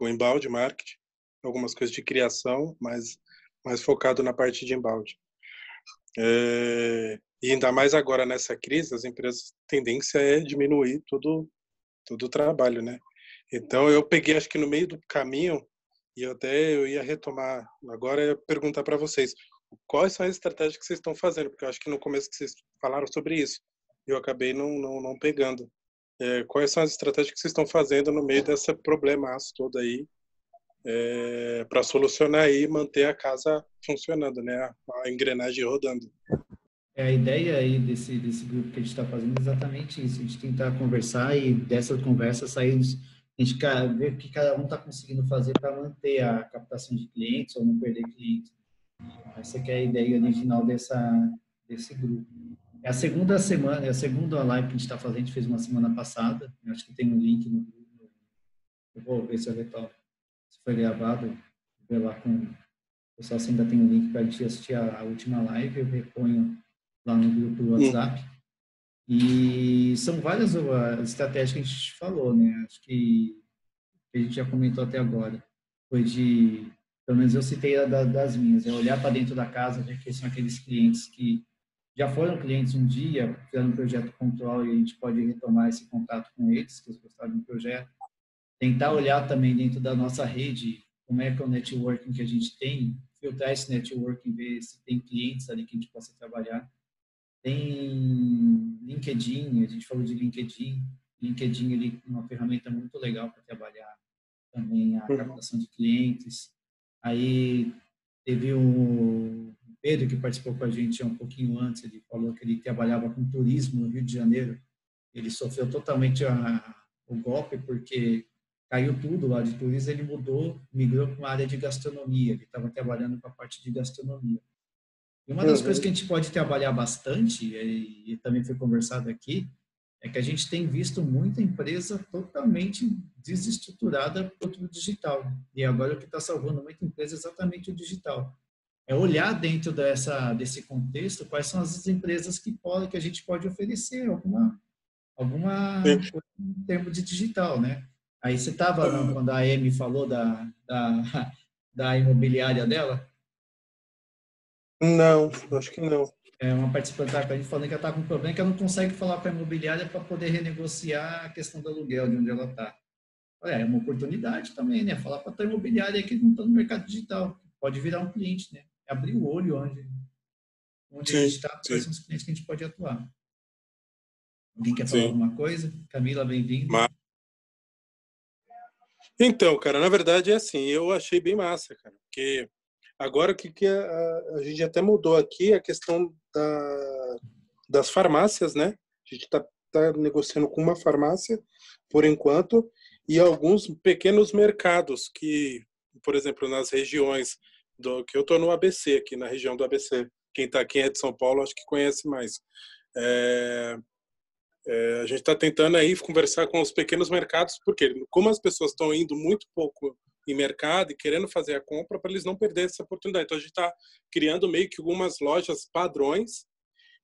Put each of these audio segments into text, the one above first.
com inbound marketing, algumas coisas de criação, mas mais focado na parte de inbound. E ainda mais agora nessa crise, as empresas, a tendência é diminuir todo o trabalho, né? Então eu peguei, acho que no meio do caminho, e eu ia retomar agora, eu ia perguntar para vocês, quais são as estratégias que vocês estão fazendo? Porque eu acho que no começo que vocês falaram sobre isso, eu acabei não pegando. Quais são as estratégias que vocês estão fazendo no meio dessa problemaço todo aí, para solucionar e manter a casa funcionando, né? A engrenagem rodando. A ideia aí desse grupo que a gente está fazendo é exatamente isso, a gente tentar conversar e dessa conversa sair, a gente ver o que cada um está conseguindo fazer para manter a captação de clientes ou não perder clientes. Essa que é a ideia original desse grupo. É a segunda semana, é a segunda live que a gente está fazendo, a gente fez uma semana passada, eu acho que tem um link no grupo, eu vou ver se foi gravado, vou ver lá com o pessoal se ainda tem um link para a gente assistir a última live, eu reponho lá no grupo do WhatsApp. E são várias estratégias que a gente falou, né? Acho que a gente já comentou até agora. Foi pelo menos eu citei das minhas, é olhar para dentro da casa, ver que são aqueles clientes que já foram clientes um dia, fizeram um projeto pontual e a gente pode retomar esse contato com eles, que eles gostaram do projeto. Tentar olhar também dentro da nossa rede, como é que é o networking que a gente tem, filtrar esse networking, ver se tem clientes ali que a gente possa trabalhar. Tem LinkedIn, a gente falou de LinkedIn. LinkedIn ele é uma ferramenta muito legal para trabalhar também a captação de clientes. Aí teve o Pedro, que participou com a gente um pouquinho antes, ele falou que ele trabalhava com turismo no Rio de Janeiro. Ele sofreu totalmente o golpe, porque caiu tudo lá de turismo, ele migrou para uma área de gastronomia, ele estava trabalhando com a parte de gastronomia. E uma das coisas que a gente pode trabalhar bastante, e também foi conversado aqui, é que a gente tem visto muita empresa totalmente desestruturada para o digital. E agora o que está salvando muita empresa é exatamente o digital. É olhar dentro desse contexto quais são as empresas que a gente pode oferecer alguma coisa em termos de digital, né? Aí você estava, quando a Amy falou da imobiliária dela? Não, acho que não. É uma participante da gente falando que ela está com um problema que ela não consegue falar com a imobiliária para poder renegociar a questão do aluguel de onde ela está. É uma oportunidade também, né? Falar para a tua imobiliária que não está no mercado digital. Pode virar um cliente, né? Abrir o olho onde a gente está, quais são os clientes que a gente pode atuar. Alguém quer falar alguma coisa? Camila, bem-vinda. Então, cara, na verdade é assim, eu achei bem massa, cara, porque agora o que a gente até mudou aqui a questão das farmácias, né? A gente tá negociando com uma farmácia, por enquanto, e alguns pequenos mercados que, por exemplo, nas regiões que eu tô no ABC, aqui na região do ABC. Quem é de São Paulo, acho que conhece mais. A gente está tentando aí conversar com os pequenos mercados, porque como as pessoas estão indo muito pouco em mercado e querendo fazer a compra, para eles não perderem essa oportunidade. Então a gente está criando meio que algumas lojas padrões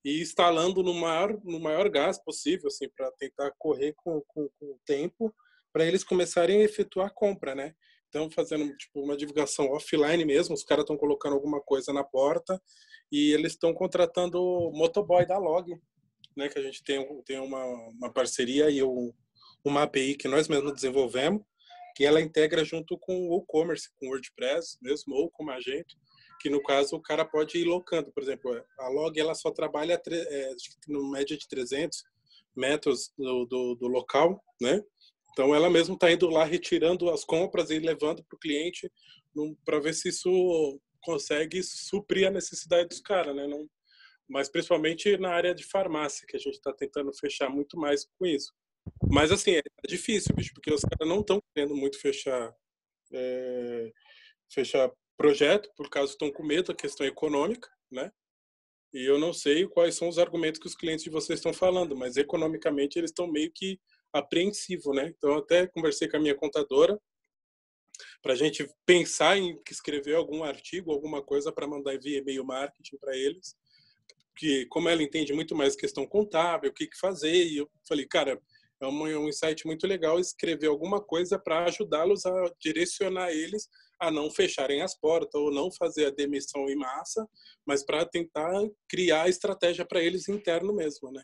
e instalando no maior gás possível, assim, para tentar correr com o tempo, para eles começarem a efetuar a compra, né? Então fazendo tipo uma divulgação offline mesmo, os caras estão colocando alguma coisa na porta e eles estão contratando o motoboy da Log, né, que a gente tem uma parceria e uma API que nós mesmos desenvolvemos, que ela integra junto com o WooCommerce, com o WordPress mesmo, ou com o Magento, que no caso o cara pode ir locando. Por exemplo, a Log ela só trabalha no média de 300 metros do local, né? Então ela mesmo está indo lá retirando as compras e levando para o cliente para ver se isso consegue suprir a necessidade dos caras, né? Não, mas principalmente na área de farmácia, que a gente está tentando fechar muito mais com isso. Mas, assim, é difícil, bicho, porque os caras não estão querendo muito fechar projeto, por causa estão com medo da questão econômica, né? E eu não sei quais são os argumentos que os clientes de vocês estão falando, mas economicamente eles estão meio que apreensivos, né? Então, eu até conversei com a minha contadora para a gente pensar em escrever algum artigo, alguma coisa para mandar via e-mail marketing para eles, que como ela entende muito mais questão contábil, o que fazer, e eu falei, cara, é um insight muito legal escrever alguma coisa para ajudá-los a direcionar eles a não fecharem as portas ou não fazer a demissão em massa, mas para tentar criar a estratégia para eles interno mesmo, né?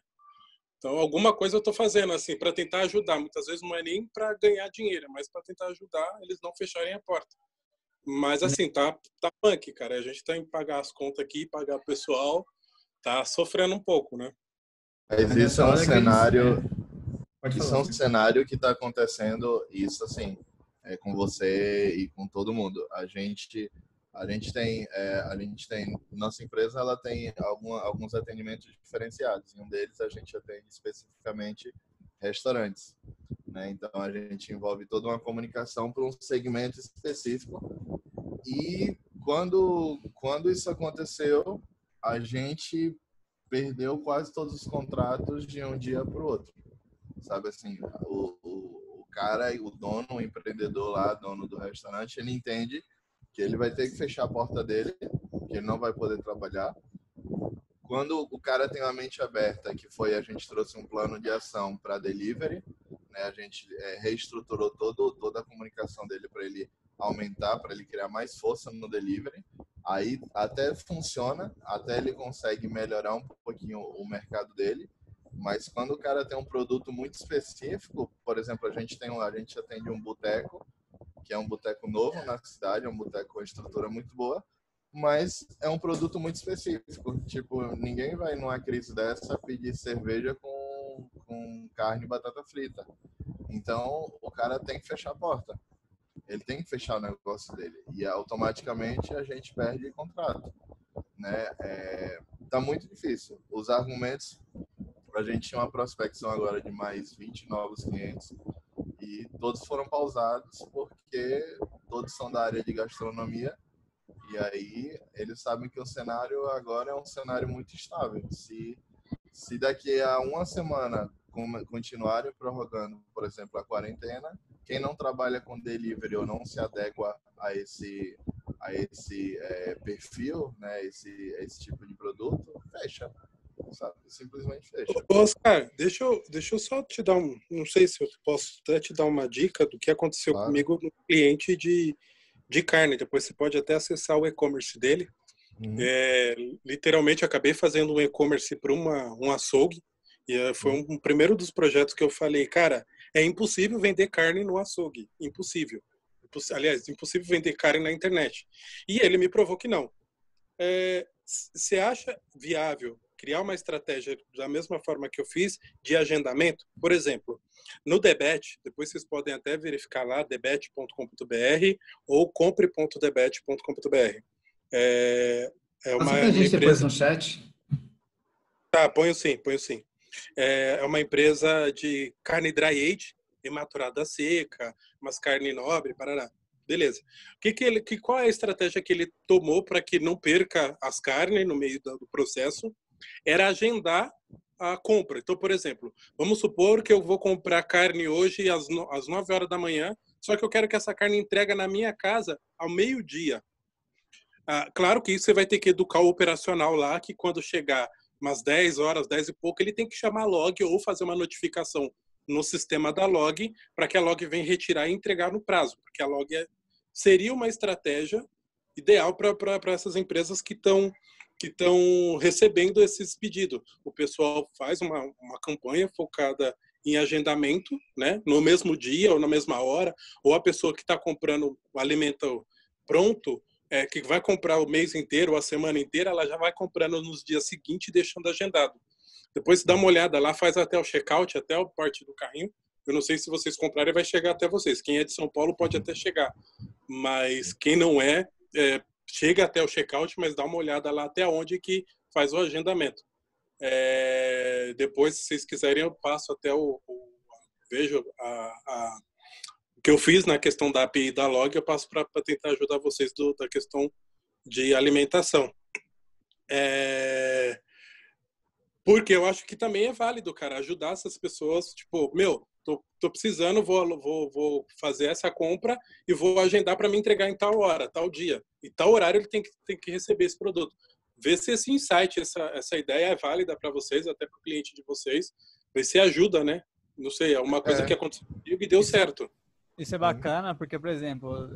Então, alguma coisa eu estou fazendo assim para tentar ajudar. Muitas vezes não é nem para ganhar dinheiro, mas para tentar ajudar eles não fecharem a porta. Mas assim, tá punk, cara. A gente tem que pagar as contas aqui, pagar o pessoal, tá sofrendo um pouco, né? Mas isso é um cenário, Pode isso falar, é um cenário que está acontecendo, isso assim, com você e com todo mundo. A gente tem, nossa empresa ela tem alguns atendimentos diferenciados. E um deles a gente atende especificamente restaurantes, né? Então a gente envolve toda uma comunicação para um segmento específico. E quando isso aconteceu, a gente perdeu quase todos os contratos de um dia para o outro. Sabe assim, o cara, o dono, o empreendedor lá, dono do restaurante, ele entende que ele vai ter que fechar a porta dele, que ele não vai poder trabalhar. Quando o cara tem uma mente aberta, que foi, a gente trouxe um plano de ação para delivery, né? A gente reestruturou toda a comunicação dele para ele aumentar, para ele criar mais força no delivery. Aí até funciona, até ele consegue melhorar um pouquinho o mercado dele. Mas quando o cara tem um produto muito específico, por exemplo, a gente atende um boteco, que é um boteco novo na cidade, é um boteco com estrutura muito boa, mas é um produto muito específico. Tipo, ninguém vai numa crise dessa pedir cerveja com carne e batata frita. Então, o cara tem que fechar a porta. Ele tem que fechar o negócio dele. E automaticamente a gente perde contrato, né? Tá muito difícil. Os argumentos... A gente tinha uma prospecção agora de mais 20 novos clientes e todos foram pausados porque todos são da área de gastronomia e aí eles sabem que o cenário agora é um cenário muito estável. Se daqui a uma semana continuarem prorrogando, por exemplo, a quarentena, quem não trabalha com delivery ou não se adequa a esse perfil, né, esse tipo de produto, fecha. Sabe? Simplesmente fecha. Oscar, deixa eu só te dar não sei se eu posso até te dar uma dica do que aconteceu comigo no cliente de carne. Depois você pode até acessar o e-commerce dele. Literalmente, acabei fazendo um e-commerce para um açougue. E foi um primeiro dos projetos que eu falei, cara, é impossível vender carne no açougue. Impossível. Aliás, impossível vender carne na internet. E ele me provou que não. Você acha viável criar uma estratégia da mesma forma que eu fiz de agendamento? Por exemplo, no Debet, depois vocês podem até verificar lá, debet.com.br ou compre.debet.com.br. Passa pra gente depois no chat. Tá, ponho sim. É uma empresa de carne dry age, ematurada seca, umas carne nobre, parará. Beleza. Qual é a estratégia que ele tomou para que não perca as carnes no meio do processo? Era agendar a compra. Então, por exemplo, vamos supor que eu vou comprar carne hoje às 9 horas da manhã, só que eu quero que essa carne entregue na minha casa ao meio-dia. Claro que isso você vai ter que educar o operacional lá, que quando chegar umas 10 horas, 10 e pouco, ele tem que chamar a log ou fazer uma notificação no sistema da log para que a log venha retirar e entregar no prazo, porque a log seria uma estratégia ideal para essas empresas que estão recebendo esses pedidos. O pessoal faz uma campanha focada em agendamento, né, no mesmo dia ou na mesma hora, ou a pessoa que está comprando o alimento pronto, que vai comprar o mês inteiro ou a semana inteira, ela já vai comprando nos dias seguintes e deixando agendado. Depois você dá uma olhada lá, faz até o checkout, até a parte do carrinho. Eu não sei se vocês comprarem, vai chegar até vocês. Quem é de São Paulo pode até chegar. Mas quem não chega até o checkout, mas dá uma olhada lá até onde que faz o agendamento. Depois, se vocês quiserem, eu passo até vejo o que eu fiz na questão da API da log, eu passo para tentar ajudar vocês da questão de alimentação. Porque eu acho que também é válido, cara, ajudar essas pessoas, tipo, tô precisando, vou fazer essa compra e vou agendar para me entregar em tal hora, tal dia. E tal horário ele tem que receber esse produto. Ver se esse insight, essa ideia é válida para vocês, até para o cliente de vocês. Ver se ajuda, né? Não sei, é uma coisa É. que aconteceu comigo e deu certo. Isso é bacana porque, por exemplo,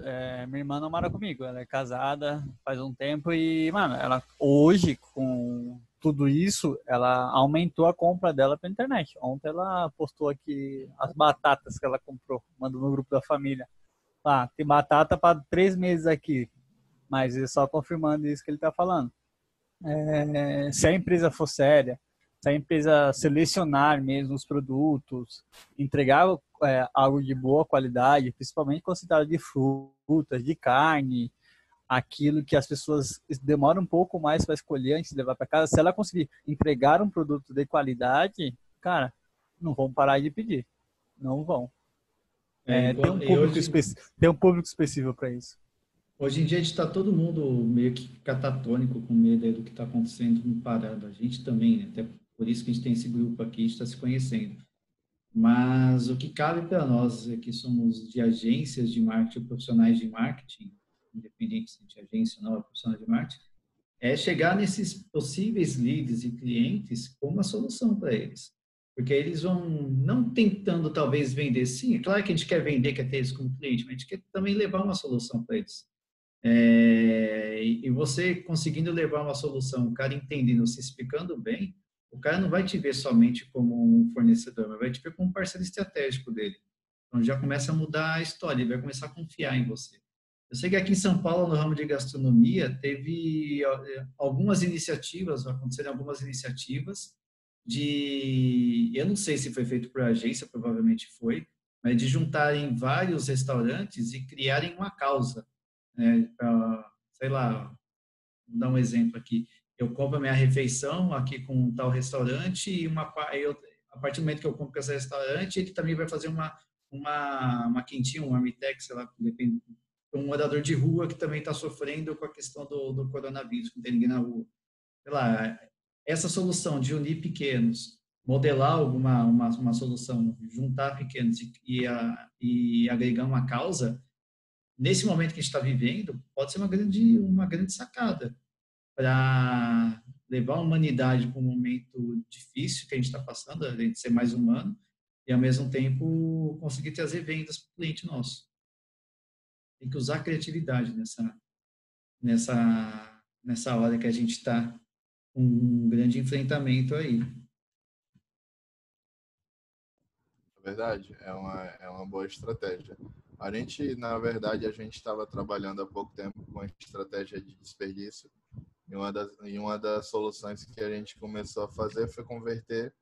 minha irmã não mora comigo, ela é casada faz um tempo e, mano, ela hoje, com tudo isso, ela aumentou a compra dela pela internet. Ontem ela postou aqui as batatas que ela comprou, mandou no grupo da família. Ah, tem batata para 3 meses aqui, mas é só confirmando isso que ele tá falando. Se a empresa for séria, se a empresa selecionar mesmo os produtos, entregar algo de boa qualidade, principalmente quando se trata de frutas, de carne, aquilo que as pessoas demoram um pouco mais para escolher antes de levar para casa, se ela conseguir entregar um produto de qualidade, cara, não vão parar de pedir. Não vão. Tem um público específico para isso. Hoje em dia a gente está todo mundo meio que catatônico com medo do que está acontecendo no Parada. A gente também, né? Até por isso que a gente tem esse grupo aqui, a gente está se conhecendo. Mas o que cabe para nós, que somos de agências de marketing, profissionais de marketing, independente de agência ou não, profissional de marketing, é chegar nesses possíveis leads e clientes com uma solução para eles. Porque eles vão não tentando talvez vender. Sim, é claro que a gente quer vender, quer ter eles como cliente, mas a gente quer também levar uma solução para eles. E você conseguindo levar uma solução, o cara entendendo, se explicando bem, o cara não vai te ver somente como um fornecedor, mas vai te ver como um parceiro estratégico dele. Então já começa a mudar a história, ele vai começar a confiar em você. Eu sei que aqui em São Paulo, no ramo de gastronomia, teve algumas iniciativas, aconteceram algumas iniciativas eu não sei se foi feito por agência, provavelmente foi, mas de juntarem vários restaurantes e criarem uma causa. Sei lá, vou dar um exemplo aqui. Eu compro a minha refeição aqui com um tal restaurante e a partir do momento que eu compro com esse restaurante, ele também vai fazer uma quentinha, um marmitex, sei lá, depende, um morador de rua que também está sofrendo com a questão do coronavírus, que não tem ninguém na rua. Sei lá, essa solução de unir pequenos, modelar uma solução, juntar pequenos e agregar uma causa, nesse momento que a gente está vivendo, pode ser uma grande sacada para levar a humanidade para um momento difícil que a gente está passando, além de ser mais humano, e ao mesmo tempo conseguir trazer vendas para o cliente nosso. Tem que usar a criatividade nessa hora que a gente está com um grande enfrentamento aí. É verdade, é uma boa estratégia. Na verdade, a gente estava trabalhando há pouco tempo com a estratégia de desperdício. E uma das soluções que a gente começou a fazer foi converter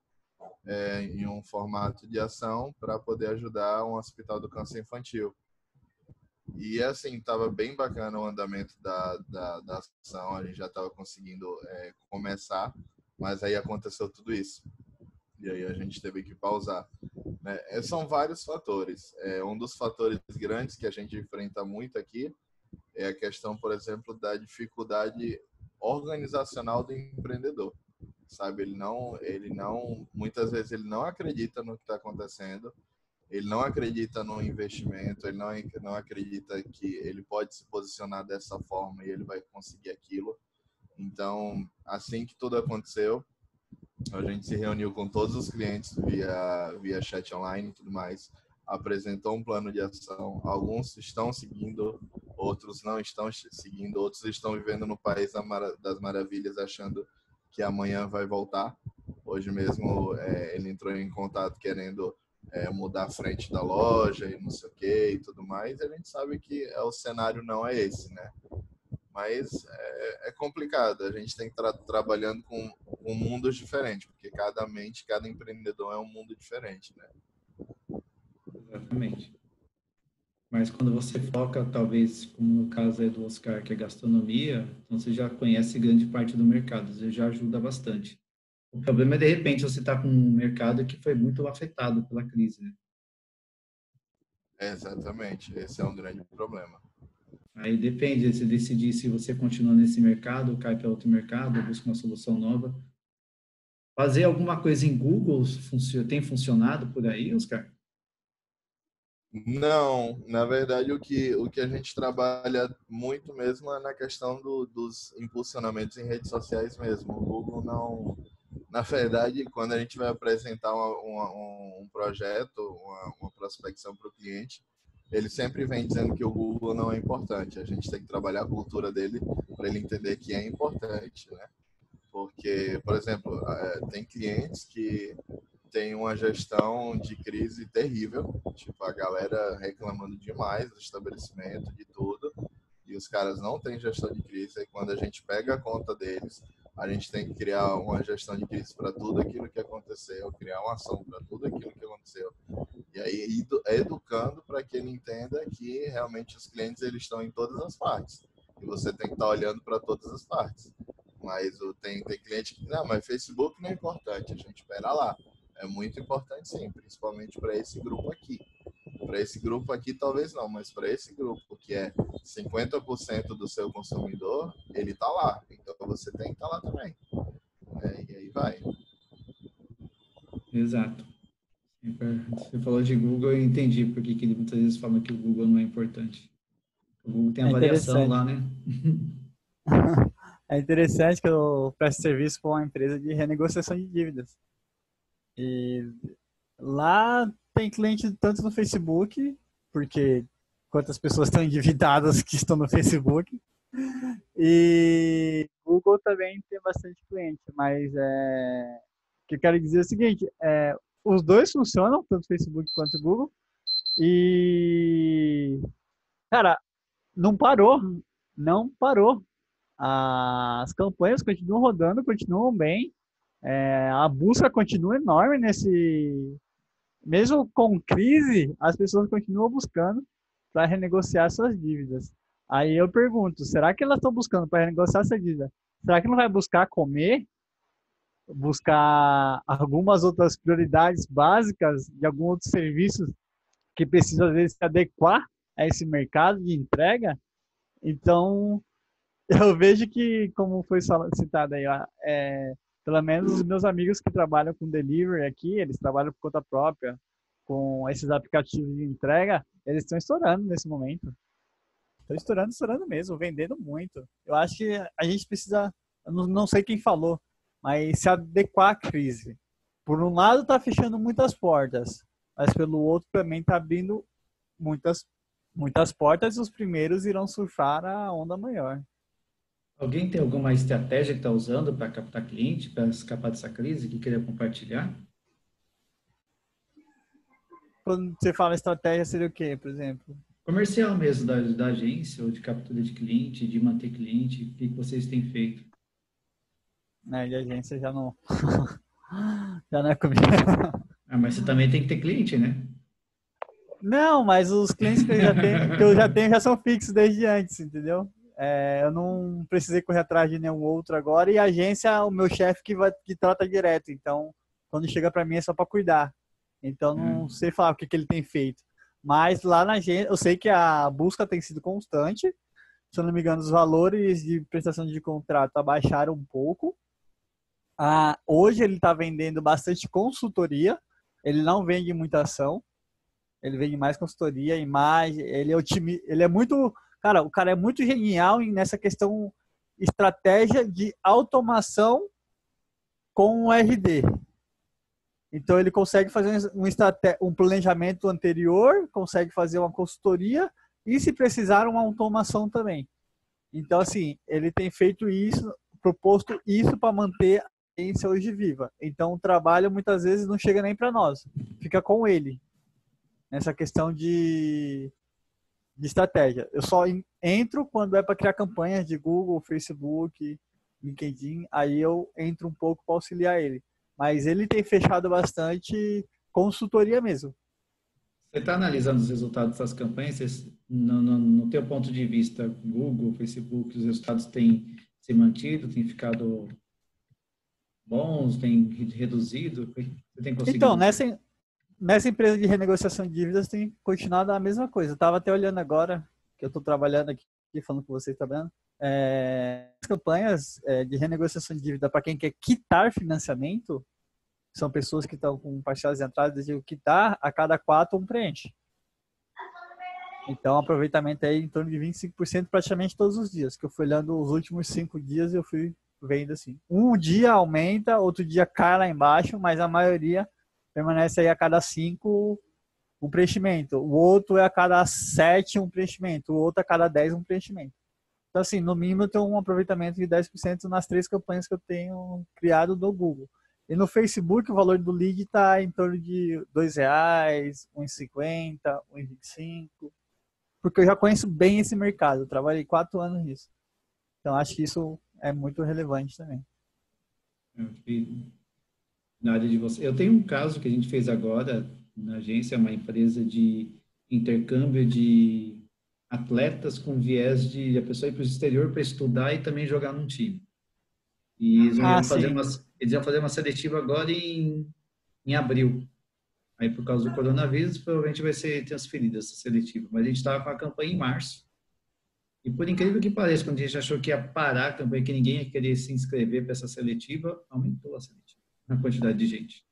em um formato de ação para poder ajudar um hospital do câncer infantil. E assim, estava bem bacana o andamento da ação, a gente já estava conseguindo começar, mas aí aconteceu tudo isso. E aí a gente teve que pausar. São vários fatores. Um dos fatores grandes que a gente enfrenta muito aqui é a questão, por exemplo, da dificuldade organizacional do empreendedor. Sabe, ele não, muitas vezes ele não acredita no que está acontecendo, ele não acredita no investimento, ele não acredita que ele pode se posicionar dessa forma e ele vai conseguir aquilo. Então, assim que tudo aconteceu, a gente se reuniu com todos os clientes via chat online e tudo mais, apresentou um plano de ação. Alguns estão seguindo, outros não estão seguindo, outros estão vivendo no país das maravilhas, achando que amanhã vai voltar. Hoje mesmo ele entrou em contato querendo mudar a frente da loja e não sei o que e tudo mais. A gente sabe que o cenário não é esse, né? Mas é complicado. A gente tem que estar trabalhando com mundos diferentes, porque cada empreendedor é um mundo diferente, né? Exatamente. Mas quando você foca, talvez, como no caso do Oscar, que é gastronomia, então você já conhece grande parte do mercado, isso já ajuda bastante. O problema é, de repente, você está com um mercado que foi muito afetado pela crise, né? Exatamente, esse é um grande problema. Aí depende, você decidir se você continua nesse mercado, ou cai para outro mercado, ou busca uma solução nova. Fazer alguma coisa em Google tem funcionado por aí, Oscar? Não, na verdade o que a gente trabalha muito mesmo é na questão dos impulsionamentos em redes sociais mesmo. O Google Na verdade, quando a gente vai apresentar um projeto, uma prospecção para o cliente, ele sempre vem dizendo que o Google não é importante. A gente tem que trabalhar a cultura dele para ele entender que é importante, né? Porque, por exemplo, tem clientes que têm uma gestão de crise terrível, tipo, a galera reclamando demais do estabelecimento, de tudo, e os caras não têm gestão de crise. Aí quando a gente pega a conta deles, a gente tem que criar uma gestão de crise para tudo aquilo que aconteceu, criar uma ação para tudo aquilo que aconteceu. E aí educando para que ele entenda que realmente os clientes eles estão em todas as partes. E você tem que estar olhando para todas as partes. Mas tem cliente que, não, mas Facebook não é importante. A gente espera lá. É muito importante sim, principalmente para esse grupo aqui. Para esse grupo aqui talvez não, mas para esse grupo que é 50% do seu consumidor, ele está lá. Então você tem que estar lá também. E aí vai. Exato. Você falou de Google, eu entendi por que muitas vezes falam que o Google não é importante. O Google tem a avaliação lá, né? É interessante que eu presto serviço para uma empresa de renegociação de dívidas. E lá tem cliente tanto no Facebook, porque quantas pessoas estão endividadas que estão no Facebook, e Google também tem bastante cliente, mas o que eu quero dizer é o seguinte, os dois funcionam, tanto o Facebook quanto o Google, e, cara, não parou. As campanhas continuam rodando, continuam bem, a busca continua enorme mesmo com crise, as pessoas continuam buscando para renegociar suas dívidas. Aí eu pergunto, será que elas estão buscando para renegociar essa dívida? Será que não vai buscar comer? Buscar algumas outras prioridades básicas de alguns outros serviços que precisam, às vezes, se adequar a esse mercado de entrega? Então, eu vejo que, como foi citado aí, pelo menos os meus amigos que trabalham com delivery aqui, eles trabalham por conta própria, com esses aplicativos de entrega, eles estão estourando nesse momento. Estão estourando mesmo, vendendo muito. Eu acho que a gente precisa, eu não sei quem falou, mas se adequar à crise. Por um lado está fechando muitas portas, mas pelo outro também está abrindo muitas portas e os primeiros irão surfar a onda maior. Alguém tem alguma estratégia que está usando para captar cliente, para escapar dessa crise, que queria compartilhar? Quando você fala estratégia, seria o quê, por exemplo? Comercial mesmo, da agência, ou de captura de cliente, de manter cliente, o que vocês têm feito? De agência já não... já não é comigo. Mas você também tem que ter cliente, né? Não, mas os clientes que eu já tenho já são fixos desde antes, entendeu? Eu não precisei correr atrás de nenhum outro agora, e a agência, o meu chefe que trata direto, então quando chega para mim é só para cuidar. Então não sei falar o que ele tem feito. Mas lá na agência, eu sei que a busca tem sido constante. Se eu não me engano, os valores de prestação de contrato abaixaram um pouco. Hoje ele está vendendo bastante consultoria, ele não vende muita ação, ele vende mais consultoria, imagem, ele é muito... Cara, o cara é muito genial nessa questão estratégia de automação com o RD. Então, ele consegue fazer um planejamento anterior, consegue fazer uma consultoria e, se precisar, uma automação também. Então, assim, ele tem feito isso, proposto isso para manter a agência hoje viva. Então, o trabalho, muitas vezes, não chega nem para nós. Fica com ele. Nessa questão de estratégia. Eu só entro quando é para criar campanhas de Google, Facebook, LinkedIn, aí eu entro um pouco para auxiliar ele. Mas ele tem fechado bastante consultoria mesmo. Você está analisando os resultados dessas campanhas? No teu ponto de vista, Google, Facebook, os resultados têm se mantido, têm ficado bons, têm reduzido? Você tem conseguido? Então, nessa empresa de renegociação de dívidas tem continuado a mesma coisa. Eu estava até olhando agora, que eu estou trabalhando aqui, falando com vocês, tá vendo? As campanhas de renegociação de dívida para quem quer quitar financiamento, são pessoas que estão com parcelas de entrada, desejam quitar, a cada 4 um preenche. Então, o aproveitamento é em torno de 25% praticamente todos os dias, que eu fui olhando os últimos 5 dias e eu fui vendo assim. Um dia aumenta, outro dia cai lá embaixo, mas a maioria permanece aí a cada 5 um preenchimento. O outro é a cada 7 um preenchimento. O outro a cada 10 um preenchimento. Então, assim, no mínimo eu tenho um aproveitamento de 10% nas 3 campanhas que eu tenho criado no Google. E no Facebook o valor do lead está em torno de R$2, R$1,50, R$1,25. Porque eu já conheço bem esse mercado. Eu trabalhei 4 anos nisso. Então, acho que isso é muito relevante também. Na área de você. Eu tenho um caso que a gente fez agora na agência, uma empresa de intercâmbio de atletas com viés de a pessoa ir para o exterior para estudar e também jogar num time. E eles iam fazer uma seletiva agora em abril. Aí, por causa do coronavírus, provavelmente vai ser transferida essa seletiva. Mas a gente estava com a campanha em março. E por incrível que pareça, quando a gente achou que ia parar a campanha, que ninguém ia querer se inscrever para essa seletiva, aumentou a seletiva, a quantidade de gente.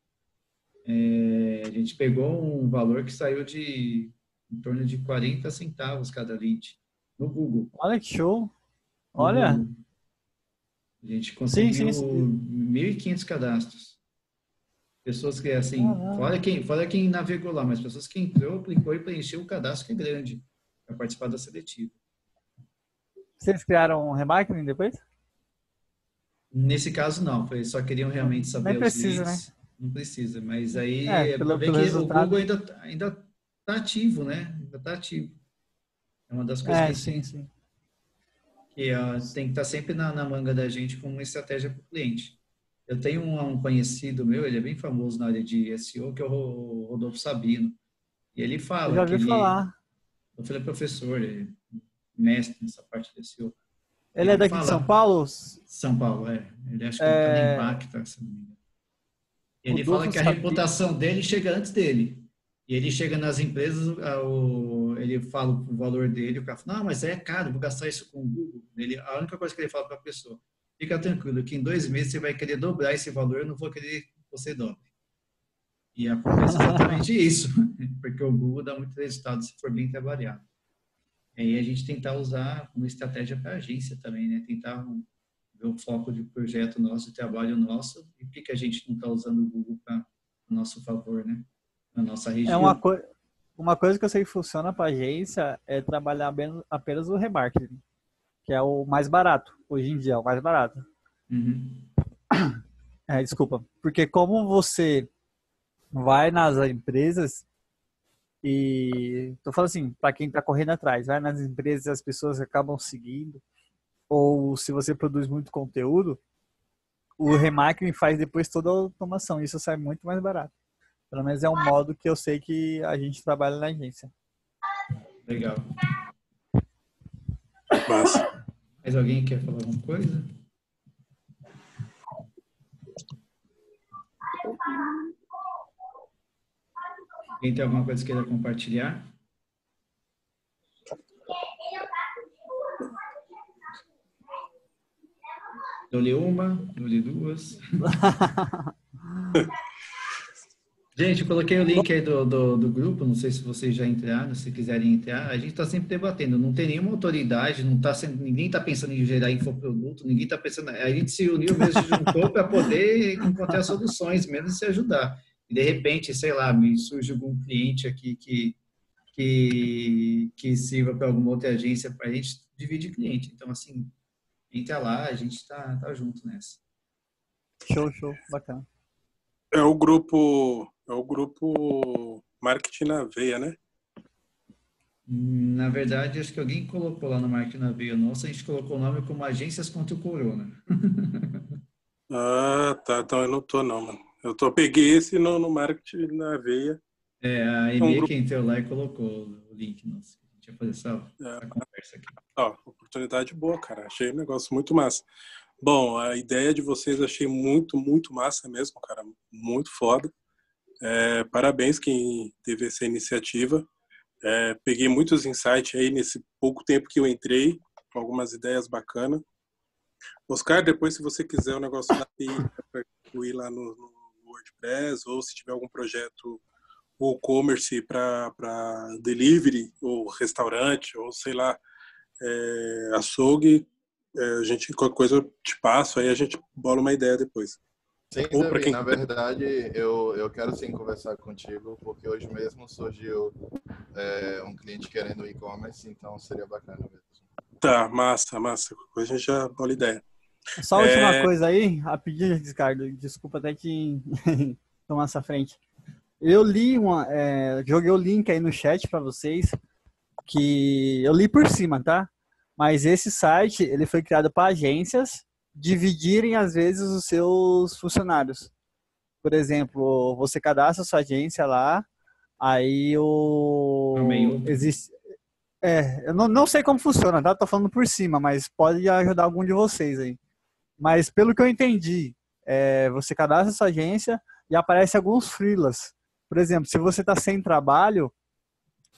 A gente pegou um valor que saiu de em torno de 40 centavos cada lead no Google. Olha que show! Olha! Google. A gente conseguiu sim. 1.500 cadastros. Pessoas que, assim, fora quem navegou lá, mas pessoas que entrou, clicou e preencheu o cadastro que é grande para participar da seletiva. Vocês criaram um remarketing depois? Nesse caso, não. Eles só queriam realmente saber Nem precisa, os leads. né? Não precisa, mas aí pelo ver que resultado. o Google ainda está ativo, né? Ainda está ativo. É uma das coisas que a gente sim. tem que estar sempre na manga da gente como uma estratégia para o cliente. Eu tenho um conhecido meu, ele é bem famoso na área de SEO, que é o Rodolfo Sabino. E ele Eu fala já que ouvi falar. ele é professor, ele é mestre nessa parte de SEO. Ele é daqui de São Paulo? São Paulo, Ele acho que ele está na Impacta, se não me engano. Ele fala que a reputação dele chega antes dele. E ele chega nas empresas, ele fala o valor dele, o cara fala, não, mas é caro, vou gastar isso com o Google. A única coisa que ele fala para a pessoa, fica tranquilo, que em 2 meses você vai querer dobrar esse valor, eu não vou querer que você dobre. E acontece exatamente isso, porque o Google dá muito resultado se for bem trabalhado. E aí a gente tentar usar uma estratégia para a agência também, né? Tentar ver o foco de projeto nosso, de trabalho nosso, e por que a gente não está usando o Google para o nosso favor, né? Na nossa região. Uma coisa que eu sei que funciona para agência é trabalhar apenas o remarketing, que é o mais barato. Hoje em dia é o mais barato. Uhum. Desculpa. Porque como você vai nas empresas e... Tô falando assim, para quem está correndo atrás, vai nas empresas e as pessoas acabam seguindo, ou se você produz muito conteúdo, o remarketing faz depois toda a automação. Isso sai muito mais barato. Pelo menos é um modo que eu sei que a gente trabalha na agência. Legal. Massa. Mais alguém quer falar alguma coisa? Alguém tem alguma coisa que queira compartilhar? Eu li uma, eu li 2. Gente, eu coloquei o link aí do grupo, não sei se vocês já entraram, se quiserem entrar. A gente está sempre debatendo, não tem nenhuma autoridade, ninguém está pensando em gerar infoproduto, ninguém está pensando... A gente se uniu mesmo, se juntou para poder encontrar soluções, mesmo se ajudar. E de repente, sei lá, me surge algum cliente aqui que sirva para alguma outra agência, para a gente dividir cliente. Então, assim, entra lá, a gente tá junto nessa. Show, bacana. É o grupo Marketing na Veia, né? Na verdade, acho que alguém colocou lá no Marketing na Veia nossa, a gente colocou o nome como Agências contra o Corona. Ah, tá. Então eu não tô não, mano. Peguei esse no Marketing na Veia. A Emê que entrou lá e colocou o link nosso. A gente ia fazer essa conversa aqui. Oportunidade boa, cara. Achei um negócio muito massa. Bom, a ideia de vocês achei muito, muito massa mesmo, cara. Muito foda. Parabéns quem teve essa iniciativa. Peguei muitos insights aí nesse pouco tempo que eu entrei, com algumas ideias bacanas. Oscar, depois, se você quiser o negócio da API para incluir lá no WordPress, ou se tiver algum projeto ou e-commerce para delivery, ou restaurante, ou sei lá, açougue, a gente, qualquer coisa eu te passo, aí a gente bola uma ideia depois. Sim, Ou pra Davi, quem... na verdade, eu quero sim conversar contigo, porque hoje mesmo surgiu um cliente querendo e-commerce, então seria bacana mesmo. Tá, massa. Qualquer coisa a gente já bola ideia. Só a última coisa aí, rapidinho, Ricardo, desculpa até te tomar essa frente. Eu li joguei o link aí no chat para vocês, que eu li por cima, tá? Mas esse site, ele foi criado para agências dividirem, às vezes, os seus funcionários. Por exemplo, você cadastra a sua agência lá, aí existe... eu não sei como funciona, tá? Tô falando por cima, mas pode ajudar algum de vocês aí. Mas pelo que eu entendi, você cadastra a sua agência e aparece alguns freelas. Por exemplo, se você está sem trabalho,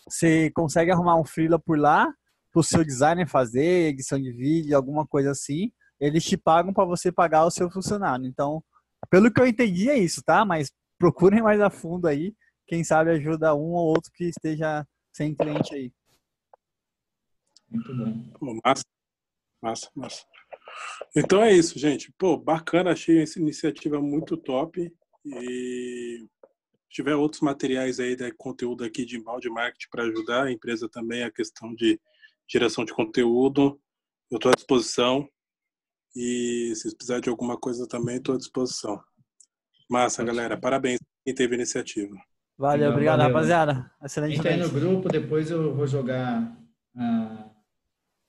você consegue arrumar um freela por lá, para o seu designer fazer, edição de vídeo, alguma coisa assim. Eles te pagam para você pagar o seu funcionário. Então, pelo que eu entendi é isso, tá? Mas procurem mais a fundo aí. Quem sabe ajuda um ou outro que esteja sem cliente aí. Muito bom. Massa. Então é isso, gente. Pô, bacana, achei essa iniciativa muito top. E se tiver outros materiais aí de conteúdo aqui de inbound marketing para ajudar a empresa também, a questão de geração de conteúdo, eu estou à disposição. E se precisar de alguma coisa também, estou à disposição. Massa, galera. Parabéns quem teve a iniciativa. Valeu, obrigado, rapaziada. Excelente. Entra aí no grupo, depois eu vou jogar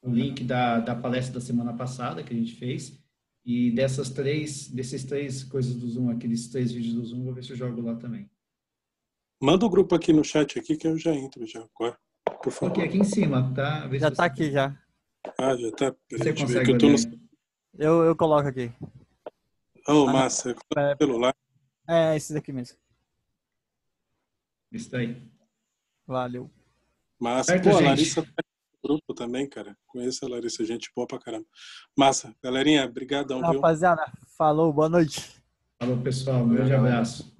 o link da palestra da semana passada que a gente fez. E desses três coisas do Zoom, aqueles 3 vídeos do Zoom, vou ver se eu jogo lá também. Manda o grupo aqui no chat aqui que eu já entro já agora, por favor. Aqui em cima, tá? Já tá aqui já. Já tá. Você Deixa eu ver consegue que eu tô no... Eu coloco aqui. Oh, massa. No celular. Esse daqui mesmo. Isso aí. Valeu. Massa. Certo, Pô, a gente. Larissa tá no grupo também, cara. Conheço a Larissa, gente boa pra caramba. Massa. Galerinha, brigadão, viu? Rapaziada, falou, boa noite. Falou, pessoal. Um grande abraço.